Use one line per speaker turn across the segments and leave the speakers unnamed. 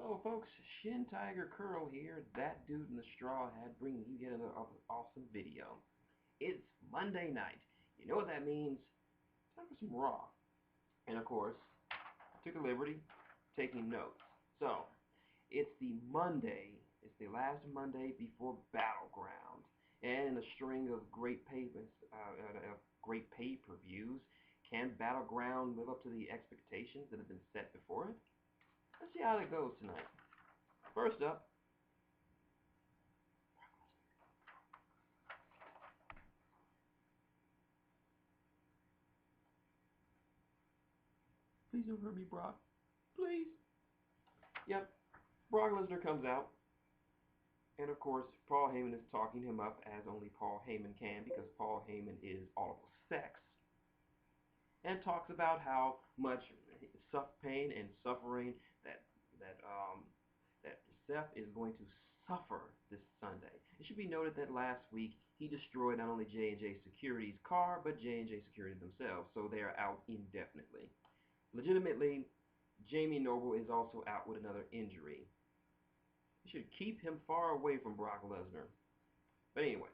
Hello folks, shintigercurl here, that dude in the straw hat, bringing you yet another awesome video. It's Monday night. You know what that means? Time for some Raw. And of course, I took the liberty taking notes. So, it's the last Monday before Battleground. And in a string of great pay-per-views, can Battleground live up to the expectations that have been set before it? Let's see how it goes tonight. First up, please don't hurt me, Brock. Please. Yep, Brock Lesnar comes out, and of course, Paul Heyman is talking him up as only Paul Heyman can, because Paul Heyman is audible sex, and talks about how much pain and suffering that Seth is going to suffer this Sunday. It should be noted that last week he destroyed not only J&J Security's car, but J&J Security themselves, so they are out indefinitely. Legitimately, Jamie Noble is also out with another injury. You should keep him far away from Brock Lesnar. But anyway,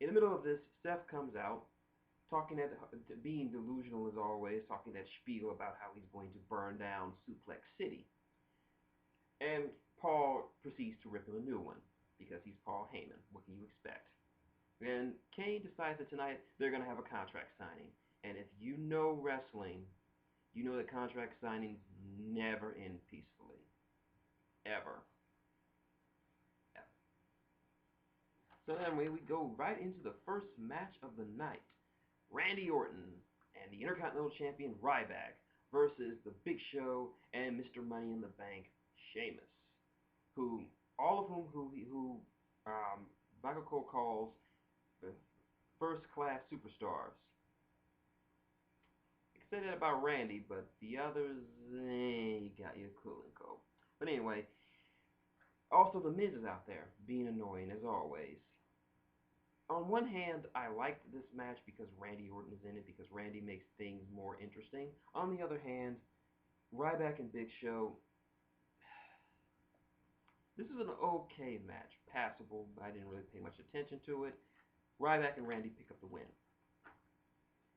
in the middle of this, Seth comes out, being delusional as always, talking that spiel about how he's going to burn down Suplex City. And Paul proceeds to rip him a new one, because he's Paul Heyman. What can you expect? And Kane decides that tonight they're going to have a contract signing. And if you know wrestling, you know that contract signings never end peacefully. Ever. Ever. So then we go right into the first match of the night. Randy Orton and the Intercontinental Champion Ryback versus the Big Show and Mr. Money in the Bank Sheamus, all of whom Michael Cole calls first-class superstars. You can say that about Randy, but the others, you got your cool and cold. But anyway, also the Miz is out there, being annoying as always. On one hand, I liked this match because Randy Orton is in it, because Randy makes things more interesting. On the other hand, Ryback and Big Show, this is an okay match, passable. I didn't really pay much attention to it. Ryback and Randy pick up the win.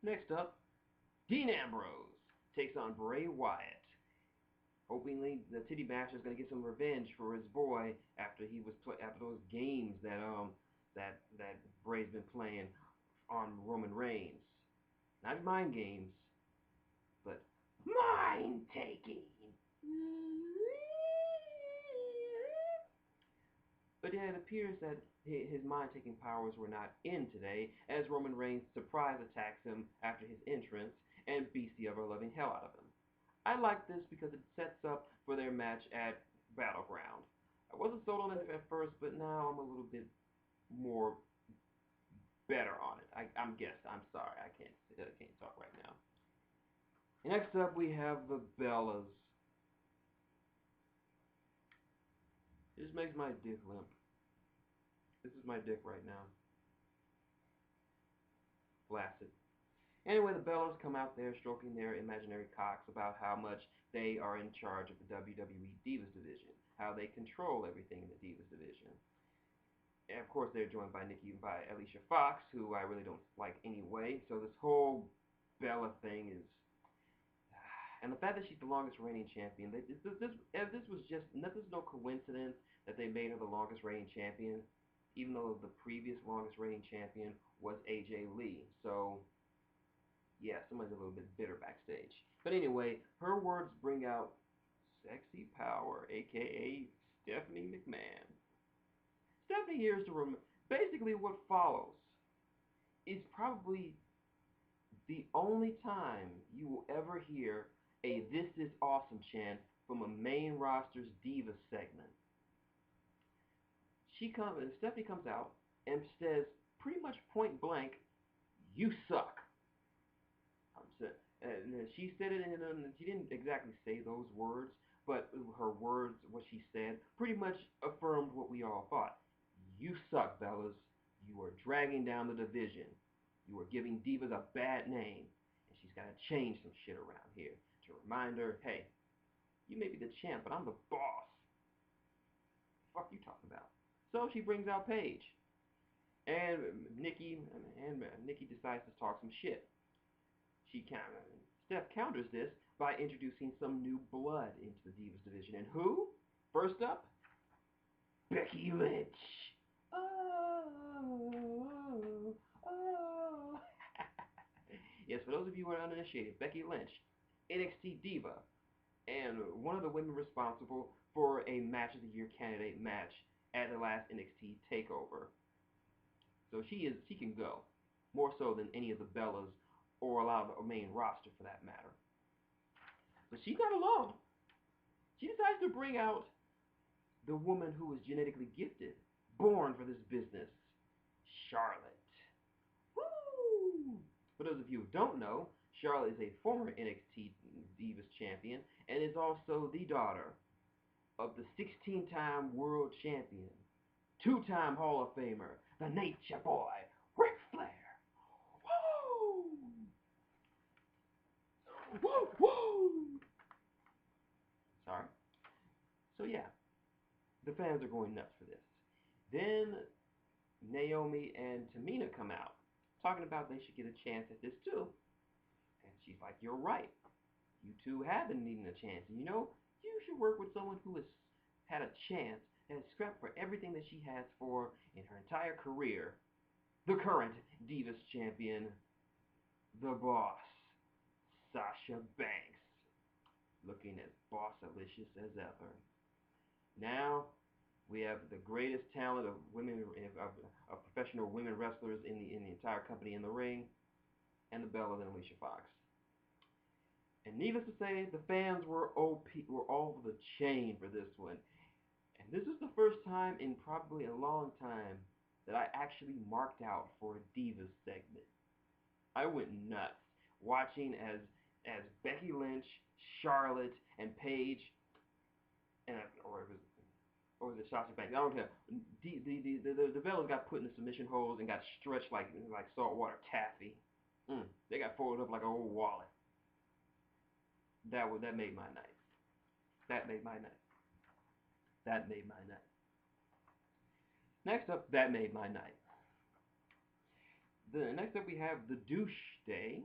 Next up, Dean Ambrose takes on Bray Wyatt. Hopingly, the Titty Basher is going to get some revenge for his boy after those games that Bray's been playing on Roman Reigns. Not mind games, but mind taking. But yeah, it appears that his mind-taking powers were not in today, as Roman Reigns surprise attacks him after his entrance and beats the ever-loving hell out of him. I like this because it sets up for their match at Battleground. I wasn't sold on it at first, but now I'm a little bit more better on it. I'm sorry, I can't talk right now. Next up, we have the Bellas. This makes my dick limp. This is my dick right now. Flaccid. Anyway, the Bellas come out there stroking their imaginary cocks about how much they are in charge of the WWE Divas division, how they control everything in the Divas division. And of course, they're joined by Alicia Fox, who I really don't like anyway. So this whole Bella thing is, and the fact that she's the longest reigning champion, this was just, there's no coincidence that they made her the longest reigning champion, even though the previous longest reigning champion was AJ Lee. So yeah, somebody's a little bit bitter backstage. But anyway, her words bring out sexy power, aka Stephanie McMahon. Stephanie here is to basically what follows is probably the only time you will ever hear a "This is awesome" chant from a main roster's Divas segment. Stephanie comes out and says pretty much point blank, "You suck." And she said it, and she didn't exactly say those words, but her words, what she said, pretty much affirmed what we all thought. You suck, Bellas. You are dragging down the division. You are giving Divas a bad name. And she's got to change some shit around here to remind her, hey, you may be the champ, but I'm the boss. Fuck you talking about? So she brings out Paige, and Nikki decides to talk some shit. She counter Steph counters this by introducing some new blood into the Divas division. And who? First up, Becky Lynch. Oh, oh. Yes, for those of you who are uninitiated, Becky Lynch, NXT Diva, and one of the women responsible for a Match of the Year candidate match at the last NXT Takeover. So she can go, more so than any of the Bellas or a lot of the main roster for that matter. But she's not alone. She decides to bring out the woman who was genetically gifted, born for this business, Charlotte. Woo! For those of you who don't know, Charlotte is a former NXT Divas champion and is also the daughter of the 16-time world champion, 2-time Hall of Famer, the Nature Boy, Ric Flair. Woo! Woo! Woo! Sorry. So yeah, the fans are going nuts for this. Then Naomi and Tamina come out, talking about they should get a chance at this too. And she's like, you're right. You two have been needing a chance. And you know, you should work with someone who has had a chance, has scrapped for everything that she has for in her entire career. The current Divas champion, the boss, Sasha Banks, looking as boss-alicious as ever. Now, we have the greatest talent of women, of professional women wrestlers in the entire company in the ring, and the Bella and Alicia Fox. And needless to say, the fans were all over the chain for this one. And this is the first time in probably a long time that I actually marked out for a Divas segment. I went nuts watching as Becky Lynch, Charlotte, and Paige, and or was it Sasha Banks? I don't care. The Bellas got put in the submission holes and got stretched like saltwater taffy. They got folded up like an old wallet. That made my night. That made my night. That made my night. Next up, that made my night. Next up we have the Douche Day,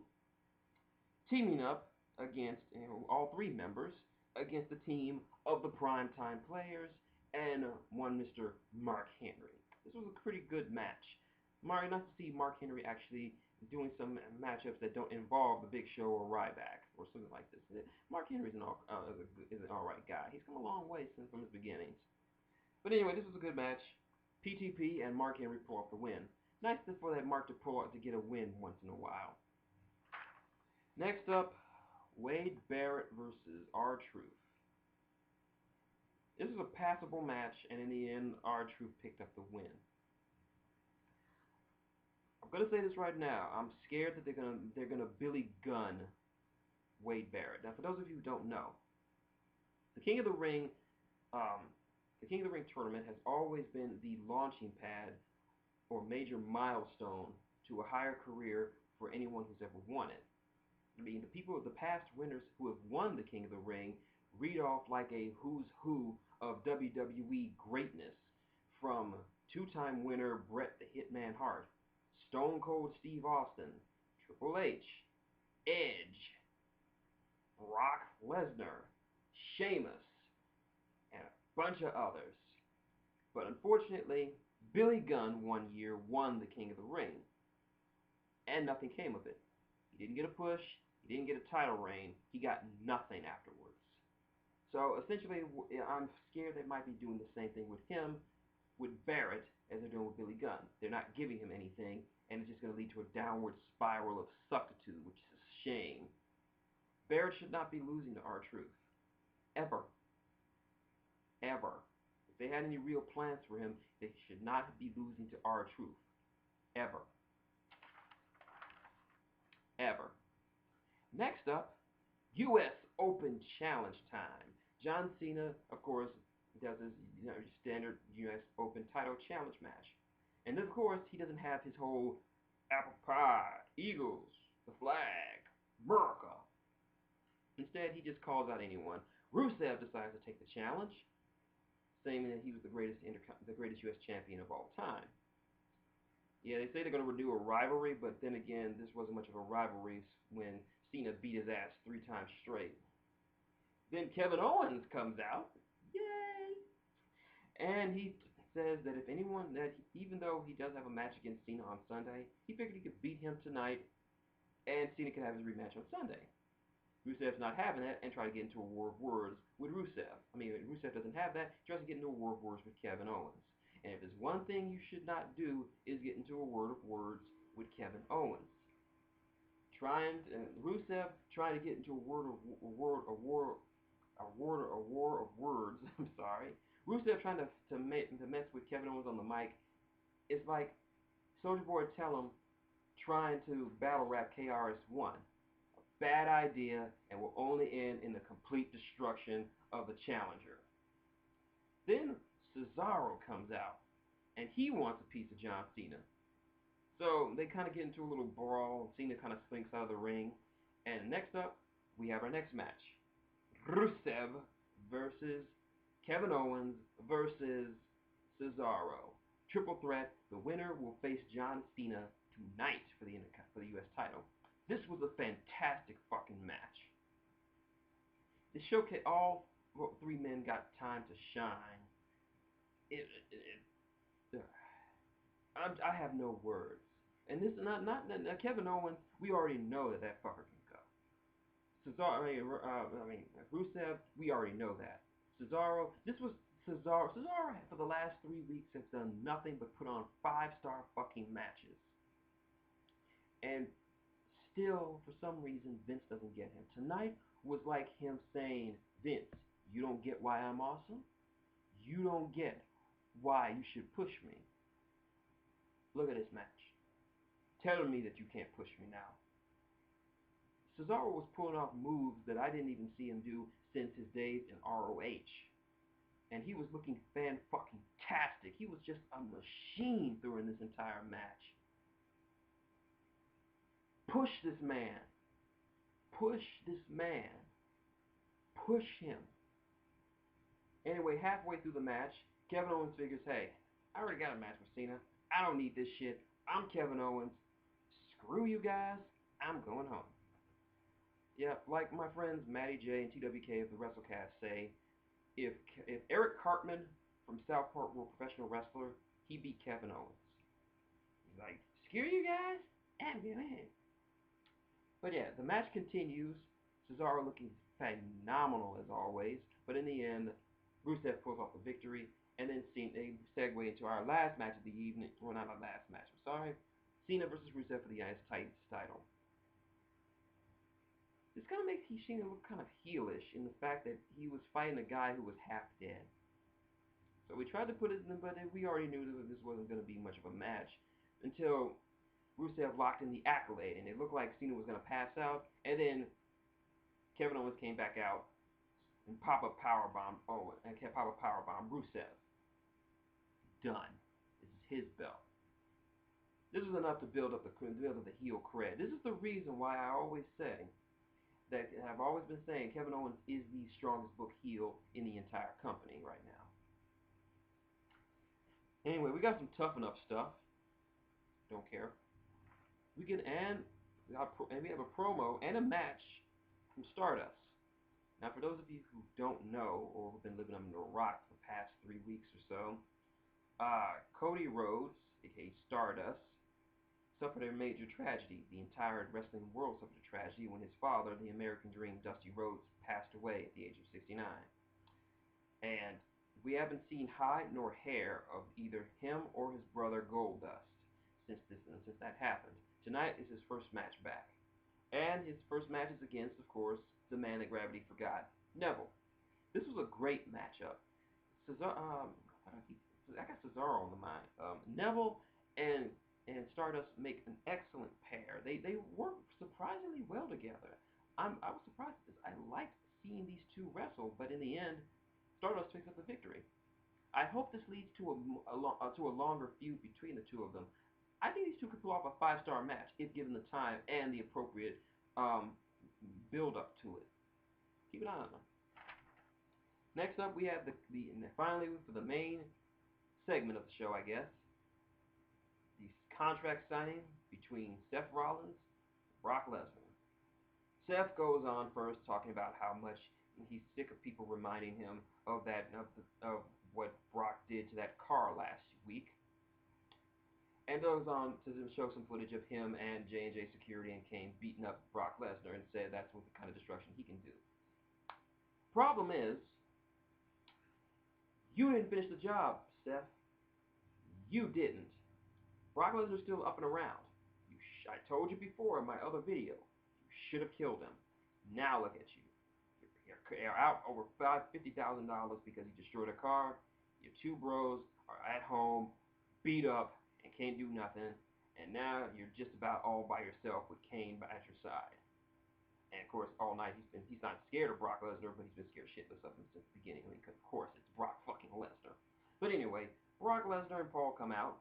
teaming up against all three members against the team of the Primetime Players and one Mr. Mark Henry. This was a pretty good match. Nice to see Mark Henry actually doing some matchups that don't involve the Big Show or Ryback or something like this. Mark Henry is an alright guy. He's come a long way from his beginnings. But anyway, this was a good match. PTP and Mark Henry pull off the win. Nice for that Mark to pull out to get a win once in a while. Next up, Wade Barrett versus R-Truth. This was a passable match, and in the end, R-Truth picked up the win. I'm gonna say this right now. I'm scared that they're gonna Billy Gunn Wade Barrett. Now, for those of you who don't know, the King of the Ring tournament has always been the launching pad or major milestone to a higher career for anyone who's ever won it. I mean, the past winners who have won the King of the Ring read off like a who's who of WWE greatness, from two-time winner Bret the Hitman Hart, Stone Cold Steve Austin, Triple H, Edge, Brock Lesnar, Sheamus, and a bunch of others. But unfortunately, Billy Gunn one year won the King of the Ring, and nothing came of it. He didn't get a push, he didn't get a title reign, he got nothing afterwards. So essentially, I'm scared they might be doing the same thing with him, with Barrett, as they're doing with Billy Gunn. They're not giving him anything, and it's just going to lead to a downward spiral of suckitude, which is a shame. Barrett should not be losing to R-Truth. Ever. Ever. If they had any real plans for him, they should not be losing to R-Truth. Ever. Ever. Next up, U.S. Open Challenge time. John Cena, of course, does his standard U.S. Open title challenge match. And of course, he doesn't have his whole apple pie, Eagles, the flag, America. Instead, he just calls out anyone. Rusev decides to take the challenge. saying that he was the greatest U.S. champion of all time. Yeah, they say they're going to renew a rivalry, but then again, this wasn't much of a rivalry when Cena beat his ass 3 times straight. Then Kevin Owens comes out, yay, and he says that if anyone even though he does have a match against Cena on Sunday, he figured he could beat him tonight, and Cena could have his rematch on Sunday. Rusev's not having that and try to get into a war of words with Rusev. I mean, Rusev doesn't have that. He tries to get into a war of words with Kevin Owens. And if there's one thing you should not do is get into a word of words with Kevin Owens. Rusev trying to get into a war of words. I'm sorry. Rusev trying to mess with Kevin Owens on the mic. It's like Soulja Boy tell him trying to battle rap KRS-One. Bad idea, and will only end in the complete destruction of the challenger. Then Cesaro comes out, and he wants a piece of John Cena. So they kind of get into a little brawl. Cena kind of slinks out of the ring. And next up, we have our next match. Rusev versus Kevin Owens versus Cesaro. Triple threat. The winner will face John Cena tonight for the U.S. title. This was a fantastic fucking match. It showcased all 3 men got time to shine. I have no words. And this not Kevin Owens. We already know that fucker can go. Cesaro, Rusev. We already know that. Cesaro. This was Cesaro. Cesaro for the last 3 weeks has done nothing but put on 5-star fucking matches. And still, for some reason, Vince doesn't get him. Tonight was like him saying, Vince, you don't get why I'm awesome? You don't get why you should push me. Look at this match. Telling me that you can't push me now. Cesaro was pulling off moves that I didn't even see him do since his days in ROH. And he was looking fan-fucking-tastic. He was just a machine during this entire match. Push this man. Push this man. Push him. Anyway, halfway through the match, Kevin Owens figures, hey, I already got a match with Cena. I don't need this shit. I'm Kevin Owens. Screw you guys. I'm going home. Yeah, like my friends Matty J and TWK of the WrestleCast say, if Eric Cartman from Southport were a professional wrestler, he beat Kevin Owens. He's like, screw you guys. I'm going home. But yeah, the match continues. Cesaro looking phenomenal as always. But in the end, Rusev pulls off the victory. And then they segue into our last match of the evening. Well, not our last match, I'm sorry. Cena versus Rusev for the United States title. This kind of makes Cena look kind of heelish in the fact that he was fighting a guy who was half dead. So we tried to put it in, but we already knew that this wasn't going to be much of a match until Rusev locked in the accolade, and it looked like Cena was going to pass out, and then Kevin Owens came back out and pop a powerbomb Rusev. Done. This is his belt. This was enough to build up the heel cred. This is the reason why I always say that I've always been saying Kevin Owens is the strongest book heel in the entire company right now. Anyway, we got some tough enough stuff. Don't care. We have a promo and a match from Stardust. Now, for those of you who don't know or who've been living under a rock for the past 3 weeks or so, Cody Rhodes, aka Stardust, suffered a major tragedy. The entire wrestling world suffered a tragedy when his father, the American Dream, Dusty Rhodes, passed away at the age of 69. And we haven't seen hide nor hair of either him or his brother Goldust since that happened. Tonight is his first match back. And his first match is against, of course, the man that gravity forgot, Neville. This was a great matchup. I got Cesaro on the mind. Neville and Stardust make an excellent pair. They work surprisingly well together. I was surprised at this. I liked seeing these two wrestle, but in the end, Stardust picks up the victory. I hope this leads to a longer feud between the two of them. I think these two could pull off a 5-star match if given the time and the appropriate build up to it. Keep an eye on them. Next up, we have and finally for the main segment of the show, I guess, the contract signing between Seth Rollins and Brock Lesnar. Seth goes on first talking about how much he's sick of people reminding him of of what Brock did to that car last week, and goes on to show some footage of him and J&J Security and Kane beating up Brock Lesnar and said that's what the kind of destruction he can do. Problem is, you didn't finish the job, Seth. You didn't. Brock Lesnar's still up and around. I told you before in my other video. You should have killed him. Now look at you. You're out over $50,000 because you destroyed a car. Your two bros are at home, beat up, and can't do nothing. And now you're just about all by yourself with Kane at your side. And of course, all night he's not scared of Brock Lesnar, but he's been scared shitless of him since the beginning. I mean, because of course it's Brock fucking Lesnar. But anyway, Brock Lesnar and Paul come out,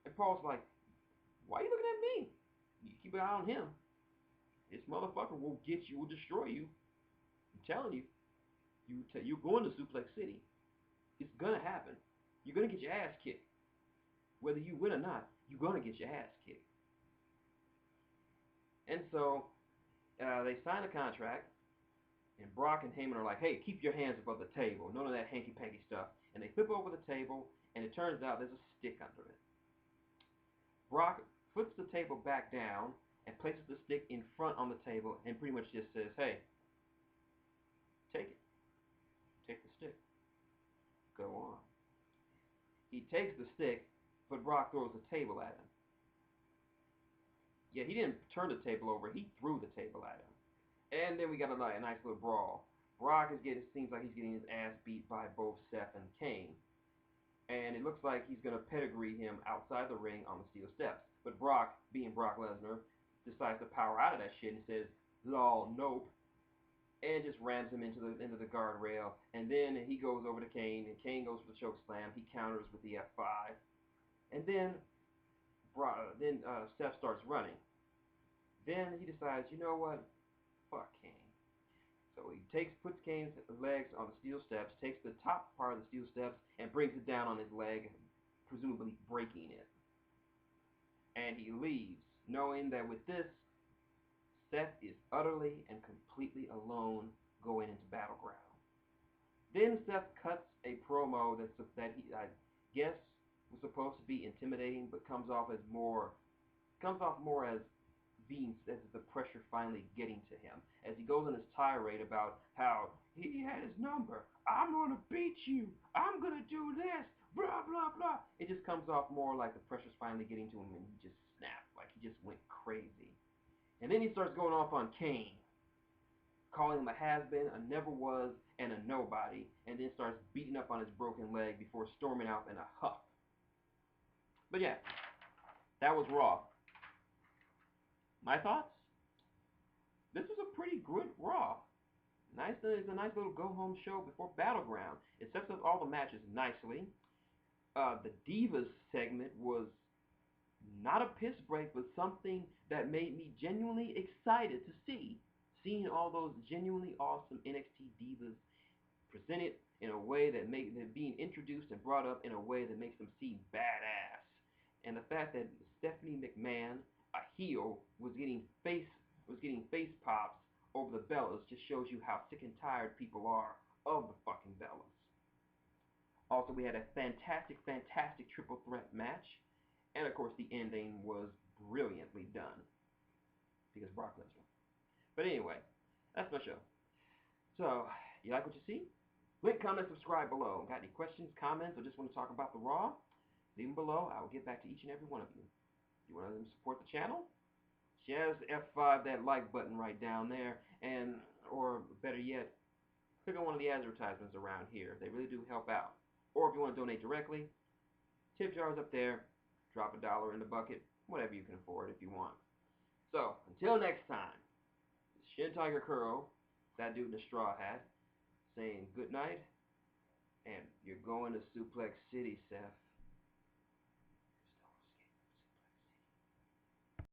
and Paul's like, "Why are you looking at me? You keep an eye on him. This motherfucker will get you, will destroy you. I'm telling you, you're going to Suplex City. It's gonna happen. You're gonna get your ass kicked. Whether you win or not, you're gonna get your ass kicked." And so they sign a contract, and Brock and Heyman are like, "Hey, keep your hands above the table. None of that hanky-panky stuff." And they flip over the table, and it turns out there's a stick under it. Brock flips the table back down and places the stick in front on the table and pretty much just says, "Hey, take it. Take the stick. Go on." He takes the stick, but Brock throws the table at him. Yeah, he didn't turn the table over. He threw the table at him. And then we got a nice little brawl. Brock seems like he's getting his ass beat by both Seth and Kane. And it looks like he's going to pedigree him outside the ring on the steel steps. But Brock, being Brock Lesnar, decides to power out of that shit and says, "Lol, nope," and just rams him into the guardrail. And then he goes over to Kane, and Kane goes for the choke slam. He counters with the F5. And then Seth starts running. Then he decides, you know what? Fuck Kane. So he puts Kane's legs on the steel steps, takes the top part of the steel steps, and brings it down on his leg, presumably breaking it. And he leaves, knowing that with this, Seth is utterly and completely alone going into Battleground. Then Seth cuts a promo that he, I guess, was supposed to be intimidating, but comes off more as the pressure finally getting to him, as he goes on his tirade about how he had his number. "I'm gonna beat you. I'm gonna do this. Blah blah blah." It just comes off more like the pressure's finally getting to him, and he just snapped, like he just went crazy. And then he starts going off on Kane, calling him a has-been, a never was, and a nobody, and then starts beating up on his broken leg before storming out in a huff. But yeah, that was Raw. My thoughts? This was a pretty good Raw. It's a nice little go-home show before Battleground. It sets up all the matches nicely. The Divas segment was not a piss break, but something that made me genuinely excited to see. Seeing all those genuinely awesome NXT Divas presented in a way they're being introduced and brought up in a way that makes them seem badass. And the fact that Stephanie McMahon, a heel, was getting face pops over the Bellas just shows you how sick and tired people are of the fucking Bellas. Also, we had a fantastic triple threat match, and of course the ending was brilliantly done because Brock Lesnar. But anyway, that's my show. So, you like what you see? Link, comment, subscribe below. Got any questions, comments, or just want to talk about the Raw? Leave them below. I will get back to each and every one of you. You want to support the channel? Just F5 that like button right down there, or better yet, click on one of the advertisements around here. They really do help out. Or if you want to donate directly, tip jar's up there. Drop $1 in the bucket, whatever you can afford if you want. So, until next time, it's shintigercurl, that dude in the straw hat, saying good night, and you're going to Suplex City, Seth.